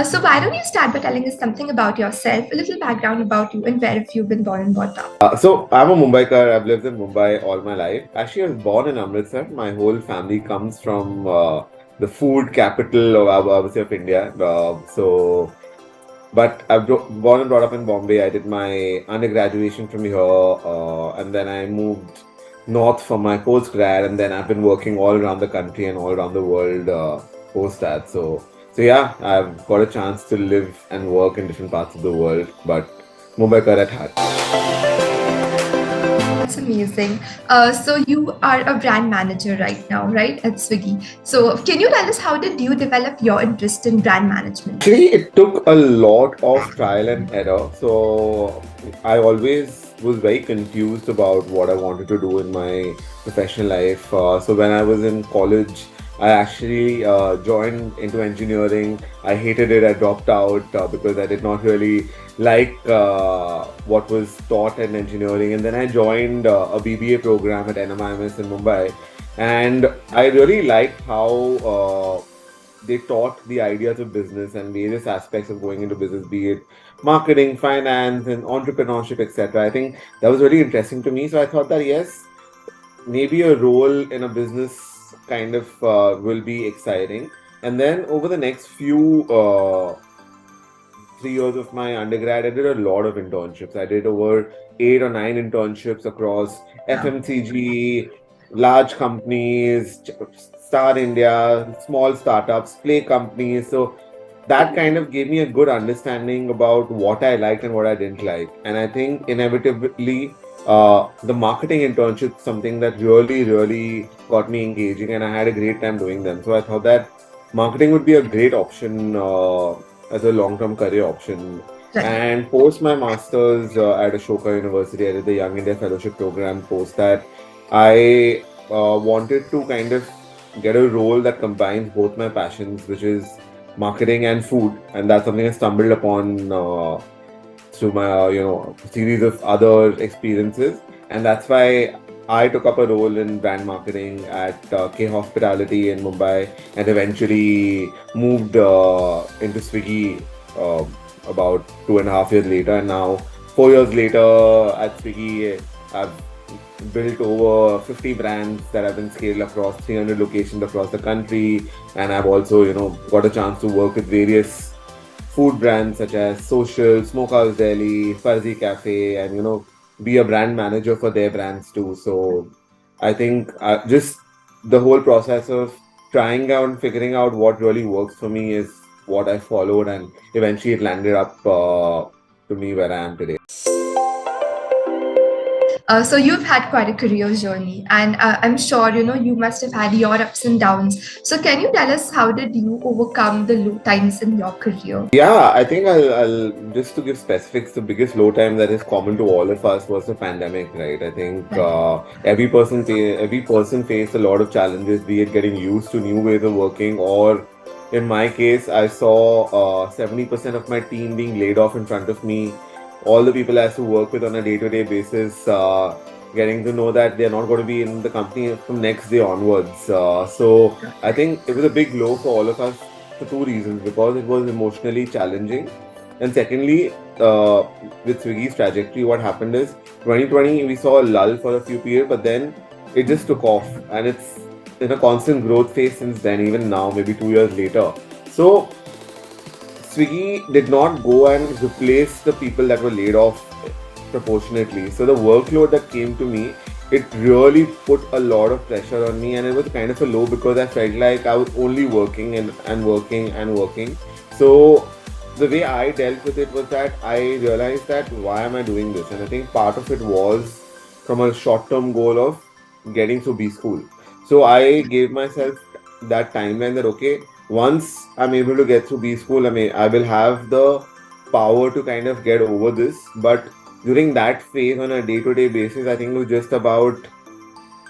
So why don't you start by telling us something about yourself, a little background about you, and where have you been born and brought up? So I'm a Mumbaikar. I've lived in Mumbai all my life. Actually, I was born in Amritsar. My whole family comes from the food capital of obviously of India. But born and brought up in Bombay. I did my undergraduation from here, and then I moved north for my post grad, and then I've been working all around the country and all around the world post that. So yeah, I've got a chance to live and work in different parts of the world, but Mumbaikar at heart. That's amazing. So you are a brand manager right now, right, at Swiggy. So can you tell us how did you develop your interest in brand management? Actually, it took a lot of trial and error. So I always was very confused about what I wanted to do in my professional life. So when I was in college, I actually joined into engineering. I hated it. I dropped out because I did not really like what was taught in engineering. And then I joined a BBA program at NMIMS in Mumbai. And I really liked how they taught the ideas of business and various aspects of going into business, be it marketing, finance, and entrepreneurship, etc. I think that was really interesting to me. So I thought that yes, maybe a role in a business kind of will be exciting. And then over the next few 3 years of my undergrad, I did a lot of internships. I did over 8 or 9 internships across FMCG, large companies, Star India, small startups, play companies. So that kind of gave me a good understanding about what I liked and what I didn't like. And I think inevitably, the marketing internship is something that really, really got me engaging, and I had a great time doing them. So I thought that marketing would be a great option as a long-term career option. Right. And post my master's at Ashoka University, I did the Young India Fellowship Program. Post that, I wanted to kind of get a role that combines both my passions, which is marketing and food, and that's something I stumbled upon through my series of other experiences, and that's why I took up a role in brand marketing at K Hospitality in Mumbai, and eventually moved into Swiggy about 2.5 years later, and now 4 years later at Swiggy, I've built over 50 brands that have been scaled across 300 locations across the country, and I've also got a chance to work with various food brands such as Social, Smokehouse Deli, Fuzzy Cafe, and be a brand manager for their brands too. So I think just the whole process of trying out and figuring out what really works for me is what I followed, and eventually it landed up to me where I am today. So you've had quite a career journey, and I'm sure you must have had your ups and downs. So can you tell us how did you overcome the low times in your career? Yeah, I think I'll just to give specifics, the biggest low time that is common to all of us was the pandemic, right? I think Right. every person faced a lot of challenges, be it getting used to new ways of working, or in my case, I saw 70% of my team being laid off in front of me. All the people I have to work with on a day-to-day basis, getting to know that they're not going to be in the company from next day onwards. So I think it was a big blow for all of us for two reasons, because it was emotionally challenging, and secondly, with Swiggy's trajectory, what happened is 2020 we saw a lull for a few periods, but then it just took off, and it's in a constant growth phase since then, even now, maybe 2 years later. So Swiggy did not go and replace the people that were laid off proportionately. So the workload that came to me, it really put a lot of pressure on me, and it was kind of a low because I felt like I was only working and working and working. So the way I dealt with it was that I realized that why am I doing this? And I think part of it was from a short-term goal of getting through B school. So I gave myself that timeline that okay, once I'm able to get through B school, I will have the power to kind of get over this. But during that phase on a day-to-day basis, I think it was just about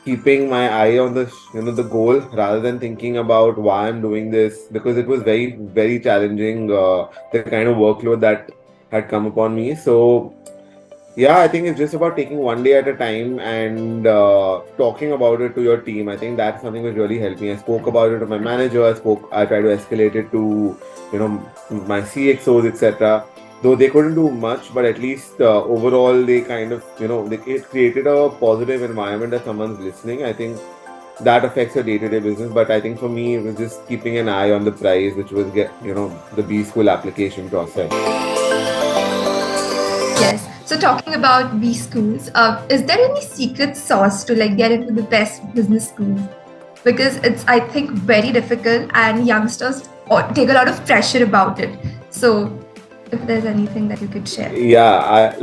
keeping my eye on the goal rather than thinking about why I'm doing this, because it was very, very challenging, the kind of workload that had come upon me. So Yeah, I think it's just about taking one day at a time and talking about it to your team. I think that's something which really helped me. I spoke about it to my manager. I tried to escalate it to, my CXOs, etc. Though they couldn't do much, but at least overall they kind of, it created a positive environment that someone's listening. I think that affects your day-to-day business. But I think for me, it was just keeping an eye on the prize, which was the B school application process. Yes. So talking about B schools, is there any secret sauce to like get into the best business schools? Because it's, I think, very difficult, and youngsters take a lot of pressure about it. So if there's anything that you could share. Yeah,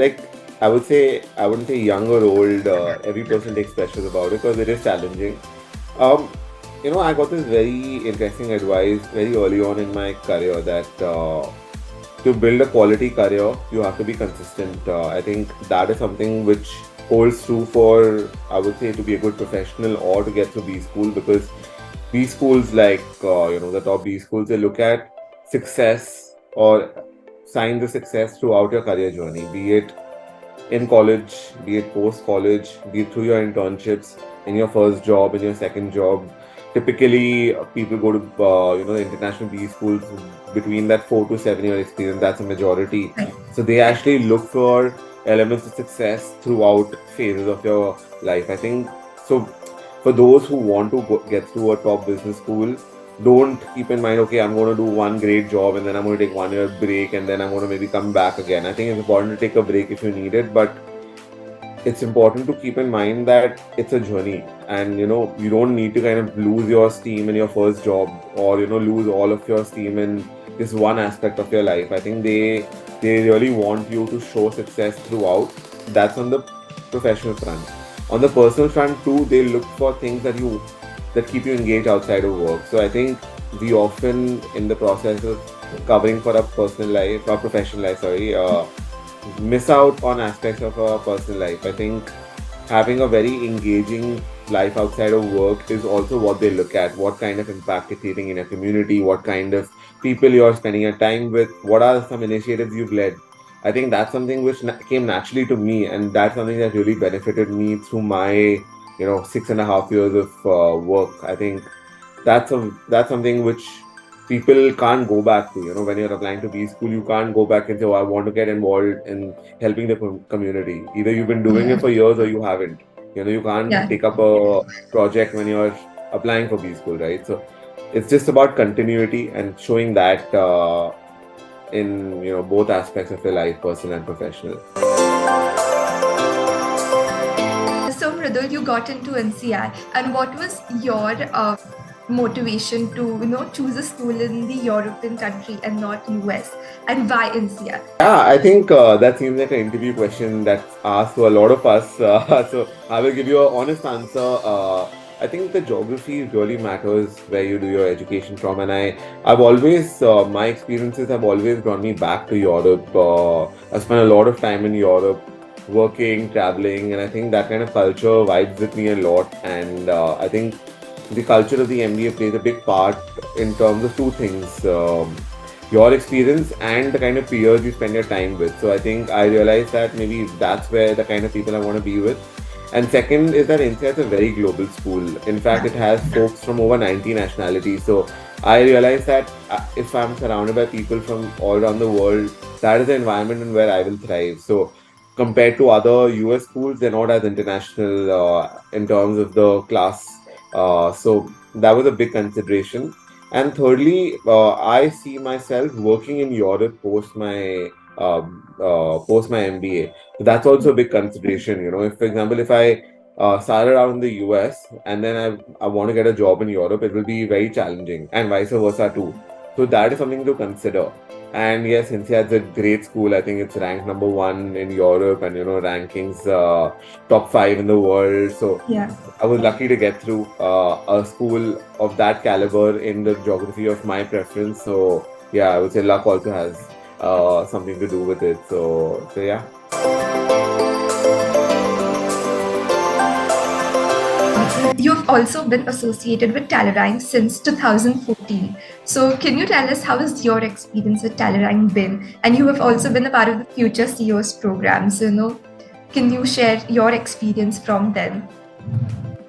I would say I wouldn't say young or old. Every person takes pressures about it because it is challenging. Um, I got this very interesting advice very early on in my career that to build a quality career, you have to be consistent. I think that is something which holds true for, I would say, to be a good professional or to get through B school, because B schools, like the top B schools, they look at success or signs of success throughout your career journey, be it in college, be it post college, be it through your internships, in your first job, in your second job. Typically, people go to the international B schools between that 4 to 7 year experience. That's a majority. Right. So they actually look for elements of success throughout phases of your life. I think so. For those who want to get through a top business school, don't keep in mind, okay, I'm going to do one great job and then I'm going to take 1 year break and then I'm going to maybe come back again. I think it's important to take a break if you need it, but it's important to keep in mind that it's a journey, and you don't need to kind of lose your steam in your first job, or lose all of your steam in this one aspect of your life. I think they really want you to show success throughout. That's on the professional front. On the personal front too, they look for things that keep you engaged outside of work. So I think we often, in the process of covering for our personal life, our professional life, sorry, miss out on aspects of our personal life. I think having a very engaging life outside of work is also what they look at. What kind of impact you're creating in a community, what kind of people you're spending your time with, what are some initiatives you've led. I think that's something which came naturally to me, and that's something that really benefited me through my 6.5 years of work. I think that's something which people can't go back to. When you're applying to B school, you can't go back and say, "Oh, I want to get involved in helping the community." Either you've been doing it Yeah. for years or you haven't. You can't Yeah. take up a project when you're applying for B school, right? So it's just about continuity and showing that in both aspects of your life, personal and professional. So Mridul, you got into NCR, and what was your motivation to choose a school in the European country and not US, and why NCR? Yeah, I think that seems like an interview question that's asked to a lot of us. So I will give you an honest answer. I think the geography really matters where you do your education from, and I've always, my experiences have always drawn me back to Europe. I spent a lot of time in Europe, working, traveling, and I think that kind of culture vibes with me a lot. And I think the culture of the MBA plays a big part in terms of two things. Your experience and the kind of peers you spend your time with. So I think I realized that maybe that's where the kind of people I want to be with. And second is that INSEAD is a very global school. In fact, Yeah. it has folks from over 90 nationalities. So I realized that if I'm surrounded by people from all around the world, that is the environment in where I will thrive. So compared to other US schools, they're not as international in terms of the class. So that was a big consideration. And thirdly, I see myself working in Europe post my MBA. So that's also a big consideration. If, for example, if I started out in the US and then I want to get a job in Europe, it will be very challenging, and vice versa too. So that is something to consider. And yes, INSEAD's a great school. I think it's ranked number one in Europe, and rankings top five in the world. So Yeah. I was lucky to get through a school of that caliber in the geography of my preference. So yeah, I would say luck also has something to do with it. So yeah. You've also been associated with Talerang since 2014. So, can you tell us how has your experience at Talerang been? And you have also been a part of the Future CEOs program. So, Can you share your experience from then?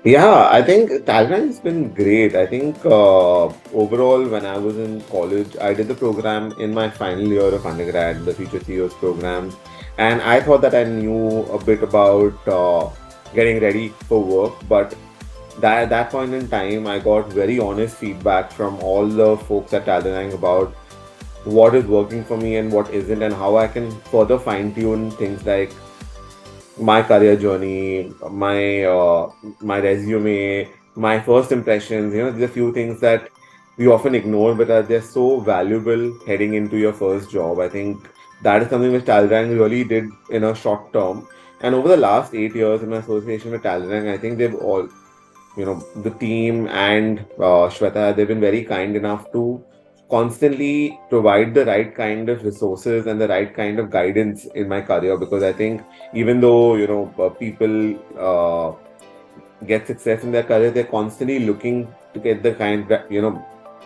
Yeah, I think Talerang has been great. I think overall, when I was in college, I did the program in my final year of undergrad, the Future CEOs program, and I thought that I knew a bit about getting ready for work. But that at that point in time, I got very honest feedback from all the folks at Talerang about what is working for me and what isn't, and how I can further fine tune things like my career journey, my resume, my first impressions. There's a few things that we often ignore, but they're so valuable heading into your first job. I think that is something which Talerang really did in a short term. And over the last 8 years in my association with Talerang, I think they've all, the team and Shweta, they've been very kind enough to constantly provide the right kind of resources and the right kind of guidance in my career, because I think even though people get success in their career, they're constantly looking to get the kind that,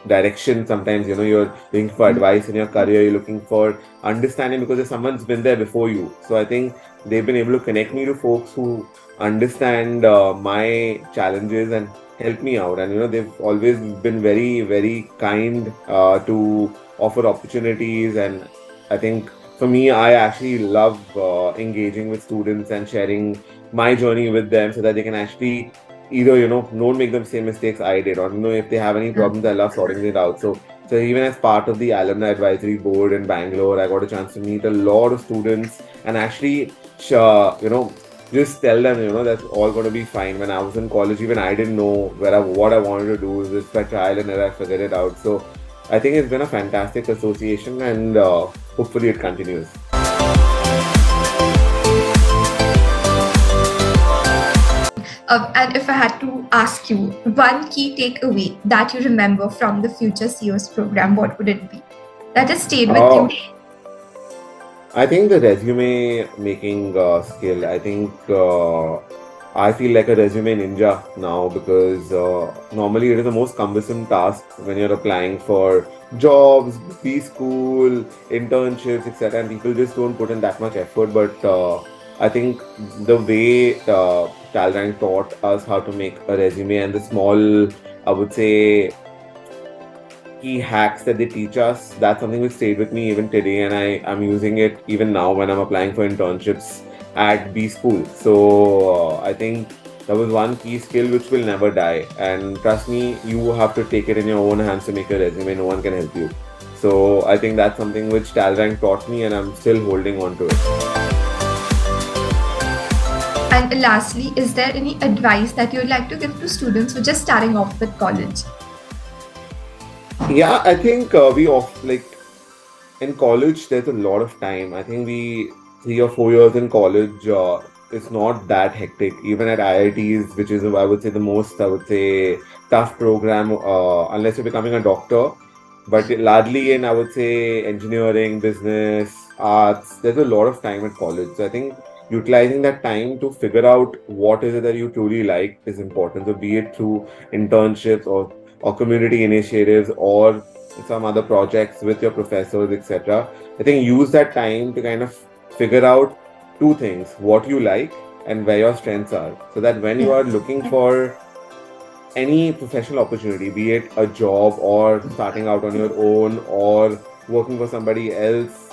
direction. Sometimes, you're looking for advice in your career, you're looking for understanding because there's someone's been there before you. So I think they've been able to connect me to folks who understand my challenges and help me out. And, they've always been very, very kind to offer opportunities. And I think for me, I actually love engaging with students and sharing my journey with them so that they can actually either don't make the same mistakes I did, or if they have any problems, I love sorting it out. So even as part of the alumni advisory board in Bangalore, I got a chance to meet a lot of students and actually just tell them that's all going to be fine. When I was in college, even I didn't know what I wanted to do. Just by trial and error I figured it out. So I think it's been a fantastic association, and hopefully it continues. And if I had to ask you one key takeaway that you remember from the Future CEOs program, what would it be? That has stayed with Uh, you. I think the resume making skill, I think I feel like a resume ninja now, because normally it is the most cumbersome task when you're applying for jobs, B school, internships, etc. And people just don't put in that much effort. But I think the way Talrang taught us how to make a resume, and the small, I would say, key hacks that they teach us, that's something which stayed with me even today, and I'm using it even now when I'm applying for internships at B school. So I think that was one key skill which will never die, and trust me, you have to take it in your own hands to make a resume. No one can help you. So I think that's something which Talrank taught me, and I'm still holding on to it. And lastly, is there any advice that you'd like to give to students who are just starting off with college? Yeah, I think we off like in college, there's a lot of time. I think we 3 or 4 years in college, it's not that hectic. Even at IITs, which is I would say the most, I would say, tough program, unless you're becoming a doctor. But largely in, I would say, engineering, business, arts, there's a lot of time at college. So I think utilizing that time to figure out what is it that you truly like is important. So be it through internships or community initiatives or some other projects with your professors, etc. I think use that time to kind of figure out two things: what you like and where your strengths are, so that when you are looking for any professional opportunity, be it a job or starting out on your own or working for somebody else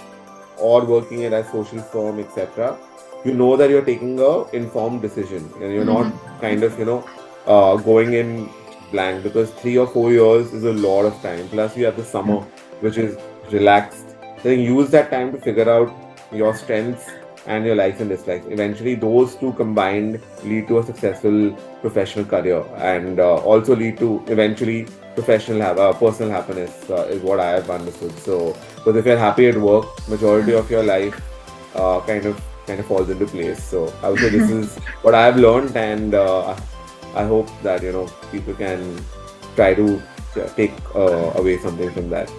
or working at a social firm, etc., you know that you're taking a informed decision and you're not kind of going in blank, because 3 or 4 years is a lot of time. Plus, you have the summer, which is relaxed. Then use that time to figure out your strengths and your likes and dislikes. Eventually, those two combined lead to a successful professional career, and also lead to eventually personal happiness, is what I have understood. So, because if you're happy at work, majority of your life kind of falls into place. So I would say this is what I've learned, and I hope that people can try to take away something from that.